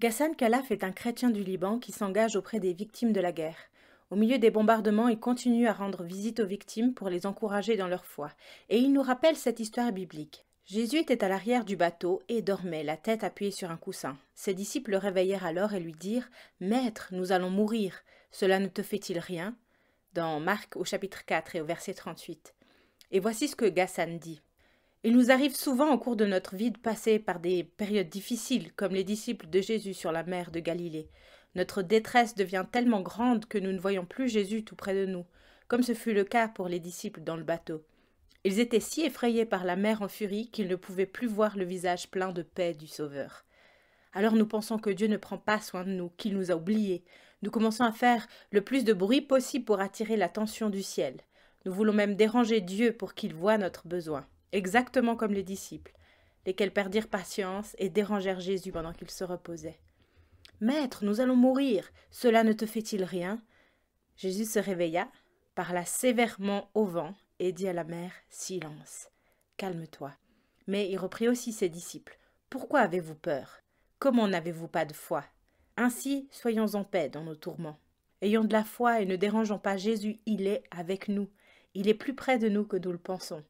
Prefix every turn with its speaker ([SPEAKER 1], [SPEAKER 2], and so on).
[SPEAKER 1] Ghassan Khalaf est un chrétien du Liban qui s'engage auprès des victimes de la guerre. Au milieu des bombardements, il continue à rendre visite aux victimes pour les encourager dans leur foi. Et il nous rappelle cette histoire biblique. Jésus était à l'arrière du bateau et dormait, la tête appuyée sur un coussin. Ses disciples le réveillèrent alors et lui dirent « Maître, nous allons mourir. Cela ne te fait-il rien ?» Dans Marc au chapitre 4 et au verset 38. Et voici ce que Ghassan dit. Il nous arrive souvent au cours de notre vie de passer par des périodes difficiles, comme les disciples de Jésus sur la mer de Galilée. Notre détresse devient tellement grande que nous ne voyons plus Jésus tout près de nous, comme ce fut le cas pour les disciples dans le bateau. Ils étaient si effrayés par la mer en furie qu'ils ne pouvaient plus voir le visage plein de paix du Sauveur. Alors nous pensons que Dieu ne prend pas soin de nous, qu'il nous a oubliés. Nous commençons à faire le plus de bruit possible pour attirer l'attention du ciel. Nous voulons même déranger Dieu pour qu'il voie notre besoin, exactement comme les disciples, lesquels perdirent patience et dérangèrent Jésus pendant qu'il se reposait. « Maître, nous allons mourir, cela ne te fait-il rien ?» Jésus se réveilla, parla sévèrement au vent et dit à la mer « Silence, calme-toi. » Mais il reprit aussi ses disciples. « Pourquoi avez-vous peur ? Comment n'avez-vous pas de foi ? Ainsi, soyons en paix dans nos tourments. Ayons de la foi et ne dérangeons pas Jésus, il est avec nous. Il est plus près de nous que nous le pensons.